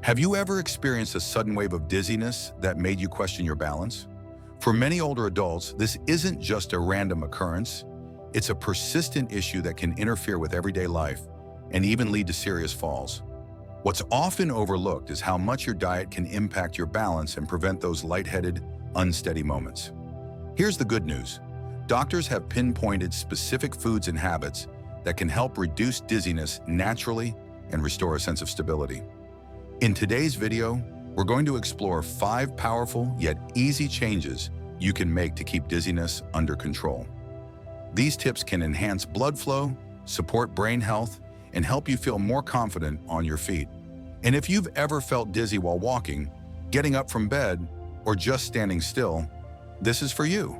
Have you ever experienced a sudden wave of dizziness that made you question your balance? For many older adults, this isn't just a random occurrence. It's a persistent issue that can interfere with everyday life and even lead to serious falls. What's often overlooked is how much your diet can impact your balance and prevent those lightheaded, unsteady moments. Here's the good news. Doctors have pinpointed specific foods and habits that can help reduce dizziness naturally and restore a sense of stability. In today's video, we're going to explore 5 powerful yet easy changes you can make to keep dizziness under control. These tips can enhance blood flow, support brain health, and help you feel more confident on your feet. And if you've ever felt dizzy while walking, getting up from bed, or just standing still, this is for you.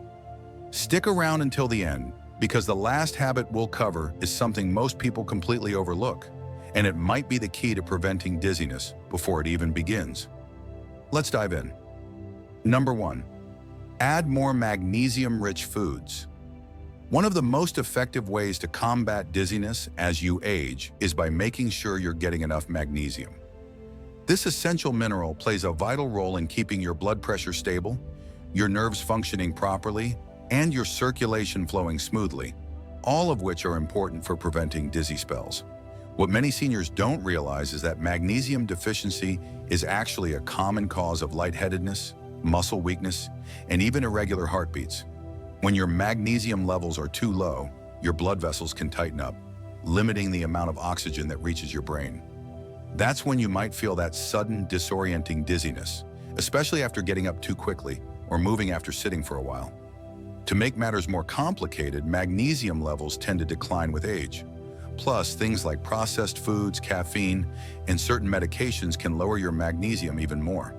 Stick around until the end, because the last habit we'll cover is something most people completely overlook, and it might be the key to preventing dizziness before it even begins. Let's dive in. Number 1, add more magnesium-rich foods. One of the most effective ways to combat dizziness as you age is by making sure you're getting enough magnesium. This essential mineral plays a vital role in keeping your blood pressure stable, your nerves functioning properly, and your circulation flowing smoothly, all of which are important for preventing dizzy spells. What many seniors don't realize is that magnesium deficiency is actually a common cause of lightheadedness, muscle weakness, and even irregular heartbeats. When your magnesium levels are too low, your blood vessels can tighten up, limiting the amount of oxygen that reaches your brain. That's when you might feel that sudden, disorienting dizziness, especially after getting up too quickly or moving after sitting for a while. To make matters more complicated, magnesium levels tend to decline with age. Plus, things like processed foods, caffeine, and certain medications can lower your magnesium even more.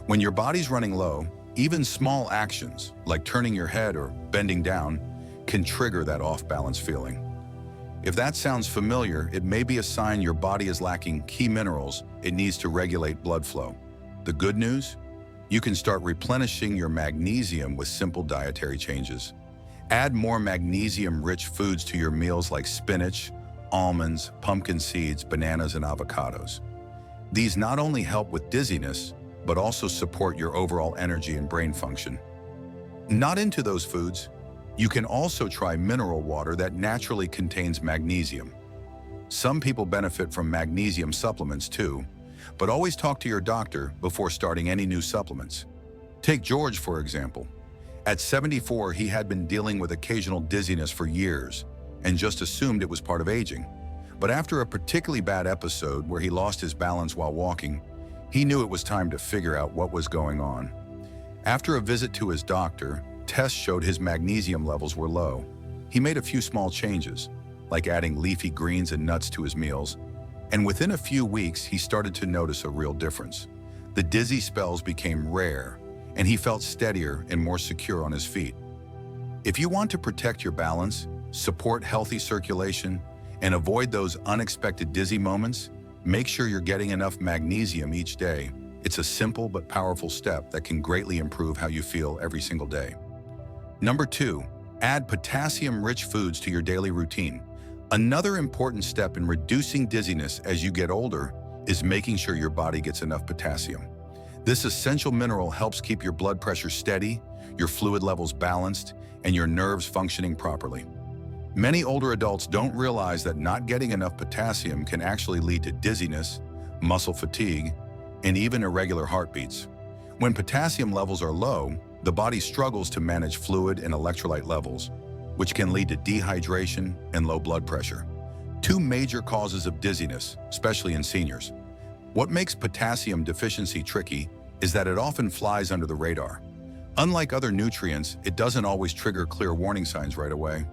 When your body's running low, even small actions, like turning your head or bending down, can trigger that off-balance feeling. If that sounds familiar, it may be a sign your body is lacking key minerals it needs to regulate blood flow. The good news? You can start replenishing your magnesium with simple dietary changes. Add more magnesium-rich foods to your meals like spinach, almonds, pumpkin seeds, bananas, and avocados. These not only help with dizziness, but also support your overall energy and brain function. Not into those foods, you can also try mineral water that naturally contains magnesium. Some people benefit from magnesium supplements too, but always talk to your doctor before starting any new supplements. Take George, for example. At 74, he had been dealing with occasional dizziness for years and just assumed it was part of aging. But after a particularly bad episode where he lost his balance while walking, he knew it was time to figure out what was going on. After a visit to his doctor, tests showed his magnesium levels were low. He made a few small changes, like adding leafy greens and nuts to his meals, and within a few weeks, he started to notice a real difference. The dizzy spells became rare, and he felt steadier and more secure on his feet. If you want to protect your balance, support healthy circulation, and avoid those unexpected dizzy moments, make sure you're getting enough magnesium each day. It's a simple but powerful step that can greatly improve how you feel every single day. Number 2, add potassium-rich foods to your daily routine. Another important step in reducing dizziness as you get older is making sure your body gets enough potassium. This essential mineral helps keep your blood pressure steady, your fluid levels balanced, and your nerves functioning properly. Many older adults don't realize that not getting enough potassium can actually lead to dizziness, muscle fatigue, and even irregular heartbeats. When potassium levels are low, the body struggles to manage fluid and electrolyte levels, which can lead to dehydration and low blood pressure. 2 major causes of dizziness, especially in seniors. What makes potassium deficiency tricky is that it often flies under the radar. Unlike other nutrients, it doesn't always trigger clear warning signs right away.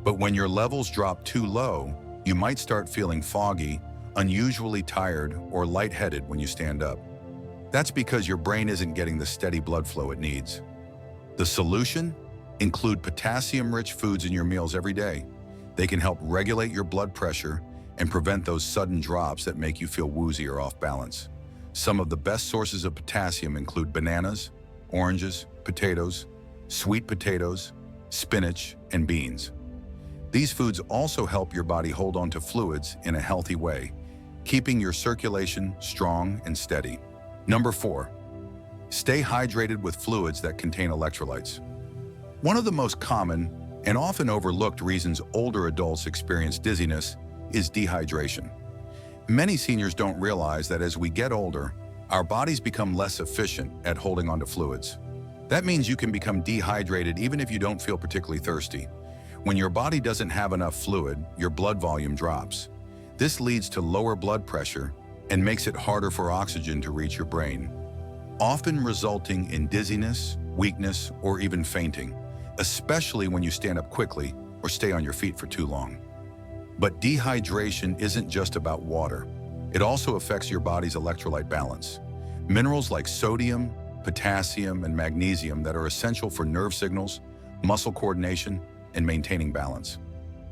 But when your levels drop too low, you might start feeling foggy, unusually tired, or lightheaded when you stand up. That's because your brain isn't getting the steady blood flow it needs. The solution? Include potassium-rich foods in your meals every day. They can help regulate your blood pressure and prevent those sudden drops that make you feel woozy or off balance. Some of the best sources of potassium include bananas, oranges, potatoes, sweet potatoes, spinach, and beans. These foods also help your body hold on to fluids in a healthy way, keeping your circulation strong and steady. Number 4, stay hydrated with fluids that contain electrolytes. One of the most common and often overlooked reasons older adults experience dizziness is dehydration. Many seniors don't realize that as we get older, our bodies become less efficient at holding onto fluids. That means you can become dehydrated even if you don't feel particularly thirsty. When your body doesn't have enough fluid, your blood volume drops. This leads to lower blood pressure and makes it harder for oxygen to reach your brain, often resulting in dizziness, weakness, or even fainting, especially when you stand up quickly or stay on your feet for too long. But dehydration isn't just about water. It also affects your body's electrolyte balance. Minerals like sodium, potassium, and magnesium that are essential for nerve signals, muscle coordination, and maintaining balance.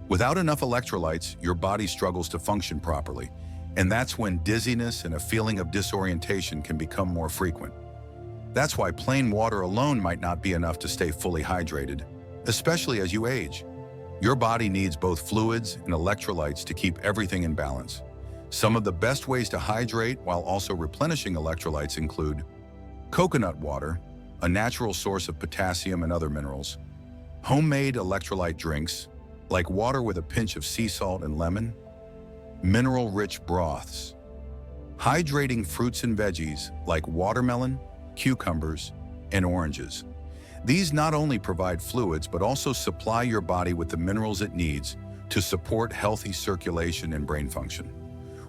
Without enough electrolytes, your body struggles to function properly, and that's when dizziness and a feeling of disorientation can become more frequent. That's why plain water alone might not be enough to stay fully hydrated, especially as you age. Your body needs both fluids and electrolytes to keep everything in balance. Some of the best ways to hydrate while also replenishing electrolytes include coconut water, a natural source of potassium and other minerals, homemade electrolyte drinks, like water with a pinch of sea salt and lemon, mineral-rich broths, hydrating fruits and veggies like watermelon, cucumbers, and oranges. These not only provide fluids but also supply your body with the minerals it needs to support healthy circulation and brain function.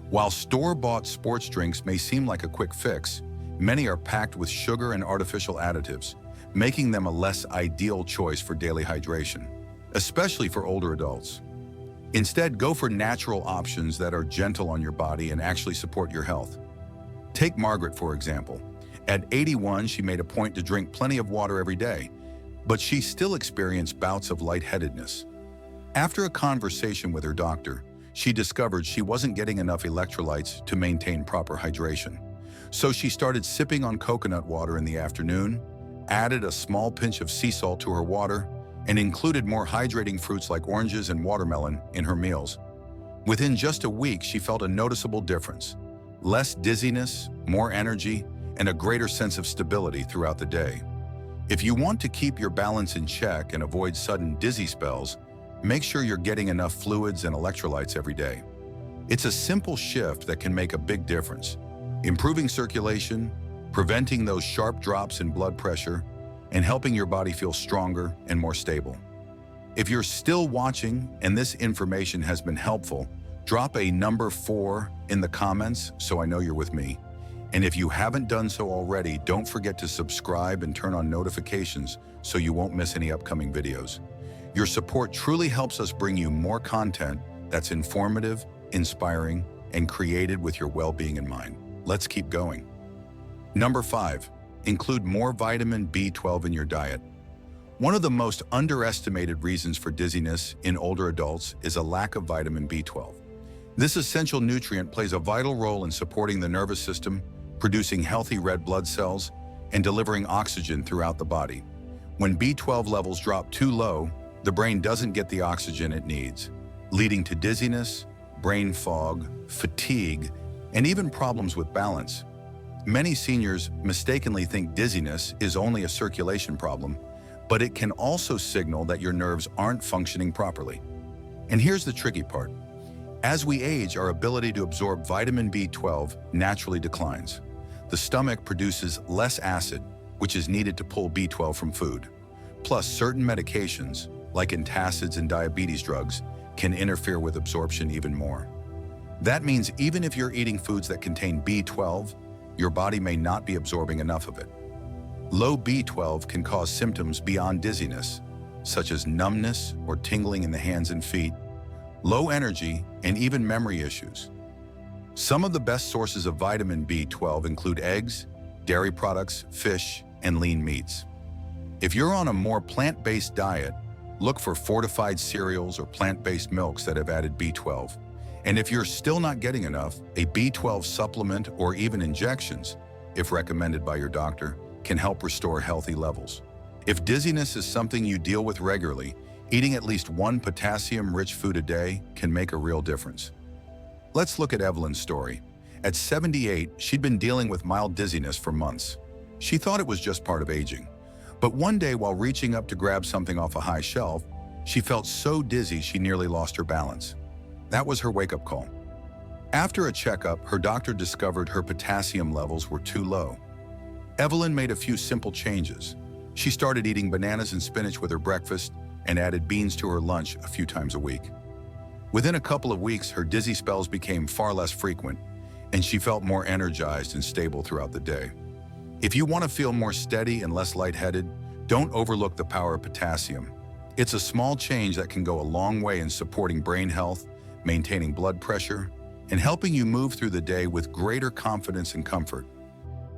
While store-bought sports drinks may seem like a quick fix, many are packed with sugar and artificial additives, making them a less ideal choice for daily hydration, especially for older adults. Instead, go for natural options that are gentle on your body and actually support your health. Take Margaret, for example. At 81, she made a point to drink plenty of water every day, but she still experienced bouts of lightheadedness. After a conversation with her doctor, she discovered she wasn't getting enough electrolytes to maintain proper hydration. So she started sipping on coconut water in the afternoon, added a small pinch of sea salt to her water, and included more hydrating fruits like oranges and watermelon in her meals. Within just a week, she felt a noticeable difference: less dizziness, more energy, and a greater sense of stability throughout the day. If you want to keep your balance in check and avoid sudden dizzy spells, make sure you're getting enough fluids and electrolytes every day. It's a simple shift that can make a big difference, improving circulation, preventing those sharp drops in blood pressure, and helping your body feel stronger and more stable. If you're still watching and this information has been helpful, drop a number 4 in the comments so I know you're with me. And if you haven't done so already, don't forget to subscribe and turn on notifications so you won't miss any upcoming videos. Your support truly helps us bring you more content that's informative, inspiring, and created with your well-being in mind. Let's keep going. Number 5, include more vitamin B12 in your diet. One of the most underestimated reasons for dizziness in older adults is a lack of vitamin B12. This essential nutrient plays a vital role in supporting the nervous system, producing healthy red blood cells, and delivering oxygen throughout the body. When B12 levels drop too low, the brain doesn't get the oxygen it needs, leading to dizziness, brain fog, fatigue, and even problems with balance. Many seniors mistakenly think dizziness is only a circulation problem, but it can also signal that your nerves aren't functioning properly. And here's the tricky part. As we age, our ability to absorb vitamin B12 naturally declines. The stomach produces less acid, which is needed to pull B12 from food. Plus, certain medications, like antacids and diabetes drugs, can interfere with absorption even more. That means even if you're eating foods that contain B12, your body may not be absorbing enough of it. Low B12 can cause symptoms beyond dizziness, such as numbness or tingling in the hands and feet, low energy, and even memory issues. Some of the best sources of vitamin B12 include eggs, dairy products, fish, and lean meats. If you're on a more plant-based diet, look for fortified cereals or plant-based milks that have added B12. And if you're still not getting enough, a B12 supplement or even injections, if recommended by your doctor, can help restore healthy levels. If dizziness is something you deal with regularly, eating at least one potassium-rich food a day can make a real difference. Let's look at Evelyn's story. At 78, she'd been dealing with mild dizziness for months. She thought it was just part of aging. But one day, while reaching up to grab something off a high shelf, she felt so dizzy she nearly lost her balance. That was her wake-up call. After a checkup, her doctor discovered her potassium levels were too low. Evelyn made a few simple changes. She started eating bananas and spinach with her breakfast and added beans to her lunch a few times a week. Within a couple of weeks, her dizzy spells became far less frequent, and she felt more energized and stable throughout the day. If you want to feel more steady and less lightheaded, don't overlook the power of potassium. It's a small change that can go a long way in supporting brain health, maintaining blood pressure, and helping you move through the day with greater confidence and comfort.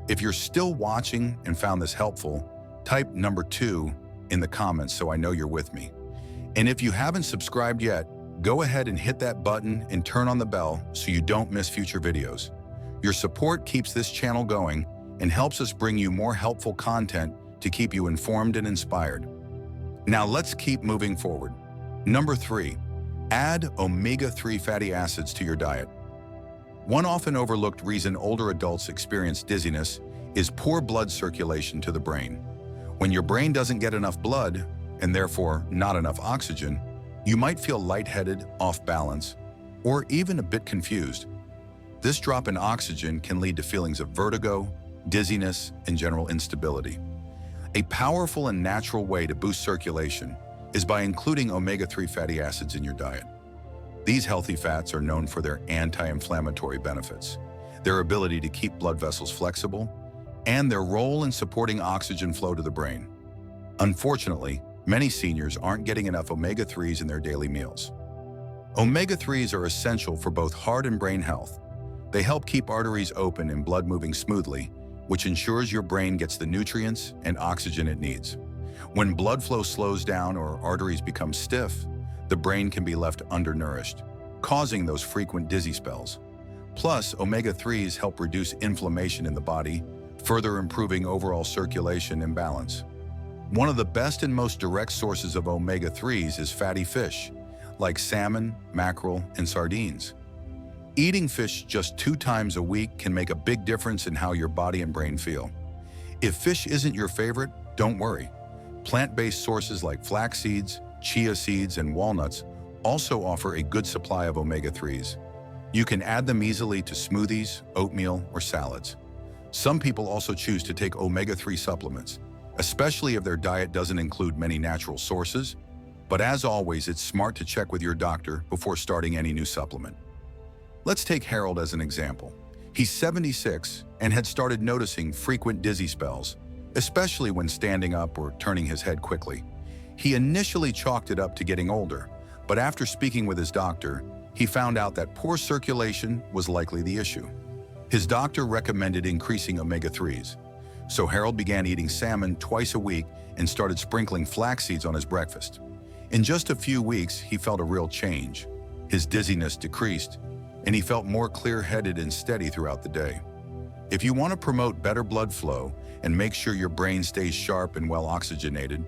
If you're still watching and found this helpful, type number 2 in the comments so I know you're with me. And if you haven't subscribed yet, go ahead and hit that button and turn on the bell so you don't miss future videos. Your support keeps this channel going and helps us bring you more helpful content to keep you informed and inspired. Now let's keep moving forward. Number 3, add omega-3 fatty acids to your diet. One often overlooked reason older adults experience dizziness is poor blood circulation to the brain. When your brain doesn't get enough blood, and therefore not enough oxygen, you might feel lightheaded, off balance, or even a bit confused. This drop in oxygen can lead to feelings of vertigo, dizziness, and general instability. A powerful and natural way to boost circulation is by including omega-3 fatty acids in your diet. These healthy fats are known for their anti-inflammatory benefits, their ability to keep blood vessels flexible, and their role in supporting oxygen flow to the brain. Unfortunately, many seniors aren't getting enough omega-3s in their daily meals. Omega-3s are essential for both heart and brain health. They help keep arteries open and blood moving smoothly, which ensures your brain gets the nutrients and oxygen it needs. When blood flow slows down or arteries become stiff, the brain can be left undernourished, causing those frequent dizzy spells. Plus, omega-3s help reduce inflammation in the body, further improving overall circulation and balance. One of the best and most direct sources of omega-3s is fatty fish, like salmon, mackerel, and sardines. Eating fish just 2 times a week can make a big difference in how your body and brain feel. If fish isn't your favorite, don't worry. Plant-based sources like flax seeds, chia seeds, and walnuts also offer a good supply of omega-3s. You can add them easily to smoothies, oatmeal, or salads. Some people also choose to take omega-3 supplements, especially if their diet doesn't include many natural sources. But as always, it's smart to check with your doctor before starting any new supplement. Let's take Harold as an example. He's 76 and had started noticing frequent dizzy spells, especially when standing up or turning his head quickly. He initially chalked it up to getting older, but after speaking with his doctor, he found out that poor circulation was likely the issue. His doctor recommended increasing omega-3s, so Harold began eating salmon twice a week and started sprinkling flax seeds on his breakfast. In just a few weeks, he felt a real change. His dizziness decreased, and he felt more clear-headed and steady throughout the day. If you want to promote better blood flow and make sure your brain stays sharp and well oxygenated,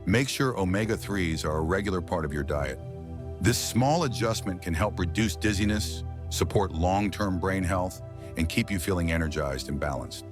make sure omega-3s are a regular part of your diet. This small adjustment can help reduce dizziness, support long-term brain health, and keep you feeling energized and balanced.